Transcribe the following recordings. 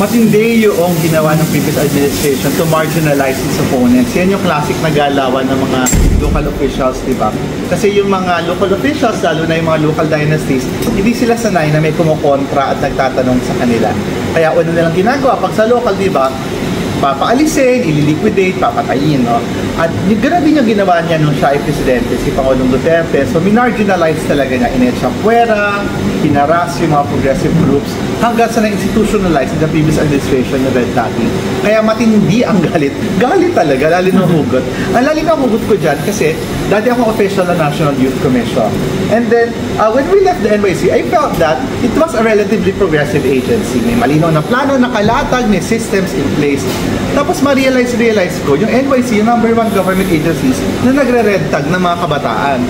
matindi yung ginawa ng previous administration to marginalize its opponents. Yan yung classic na galawan ng mga local officials, di ba? Kasi yung mga local officials, lalo na yung mga local dynasties, hindi sila sanay na may kumukontra at nagtatanong sa kanila. Kaya una nilang ginagawa, pag sa local, di ba, papaalisin, ililiquidate, papatayin, no? At gano'n din yung ginawa niya nung siya ay presidente, si Pangulong Duterte. So, minarginalize talaga niya. Inetsa puwera, hinaras yung mga progressive groups, hanggang sa na-institutionalize in the previous administration ng red tagging. Kaya matindi ang galit. Galit talaga, lalim ng hugot. Ang lalim ng hugot ko dyan kasi dati akong official ng National Youth Commission. And then, when we left the NYC, I felt that it was a relatively progressive agency. May malinaw na plano, nakalatag, may systems in place. Tapos ma-realize ko, yung NYC, yung number one government agencies na nagre-red tag ng mga kabataan.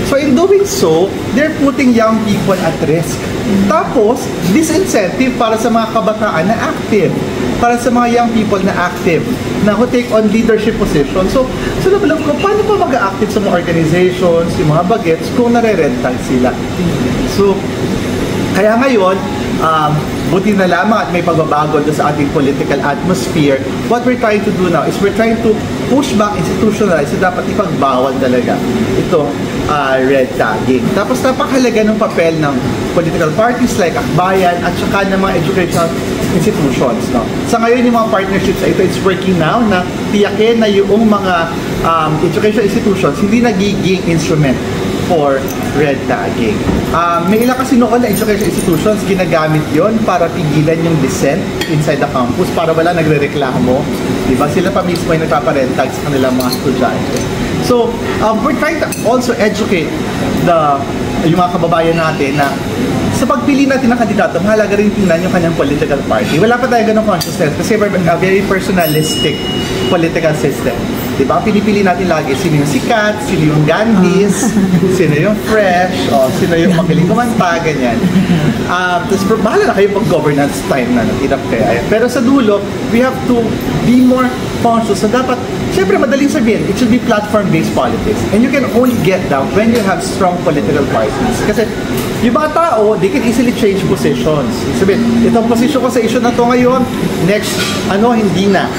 So in doing so, they're putting young people at risk. Tapos, disincentive para sa mga kabataan na active. Para sa mga young people na active, na who take on leadership position. So nabalog ko, paano pa mag-active sa mga organizations, yung mga bagets, kung nare-red tag sila? So, kaya ngayon, buti na lamang at may pagbabago sa ating political atmosphere. What we're trying to do now is we're trying to push back, institutionalize, so dapat ipagbawal talaga ito red tagging. Tapos napakahalaga ng papel ng political parties like Akbayan at saka ng mga educational institutions. No? Sa ngayon, yung mga partnerships ito, it's working now na tiyakin na yung mga educational institutions hindi nagiging instrument for red tagging. May ilang kasi noon na education institutions ginagamit yon para pigilan yung dissent inside the campus para wala nagre-reklamo. Diba? Sila pa mismo ay nagpapa-red tag sa kanilang mga estudyante. So, we're trying to also educate yung mga kababayan natin na sa pagpili natin ng kandidato, mahalaga rin tingnan yung kanyang political party. Wala pa tayo ganong consciousness kasi we're a very personalistic political system. Diba? Pinipili natin lagi sino yung sikat, sino yung Gandhis, sino yung fresh, o sino yung magaling kumanta, ganyan. Tapos bahala na kayo pag-governance time na natinap kaya. Pero sa dulo, we have to be more conscious. So dapat, syempre madaling sabihin, it should be platform-based politics. And you can only get that when you have strong political parties. Kasi yung mga tao, they can easily change positions. Sabihin, itong position ko sa issue na to ngayon, next, hindi na.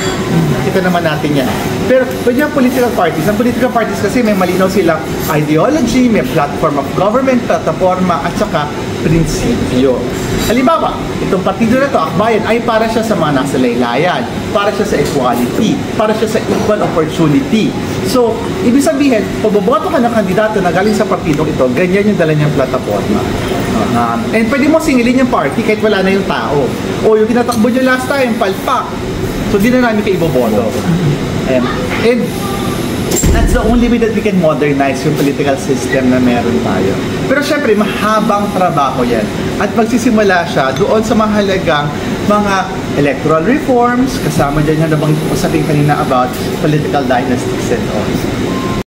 Kita naman natin yan. Pero when you have political parties, ang political parties kasi may malinaw silang ideology, may platform of government, plataforma, at saka prinsipyo. Halimbawa, itong partido na to, Akbayan, ay para siya sa mga nasa laylayan, para siya sa equality, para siya sa equal opportunity. So, ibig sabihin, pag boboto ka ng kandidato na galing sa partido ito, ganyan yung dala niyang plataforma. And pwede mo singilin yung party kahit wala na yung tao. O yung tinatakbo niyo last time, palpak. So, di na namin kayo iboboto. And that's the only way that we can modernize yung political system na meron tayo. Pero syempre, mahabang trabaho yan. At magsisimula siya doon sa mahalagang mga electoral reforms, kasama dyan yung nabanggit ko sa ating kanina about political dynasties and all.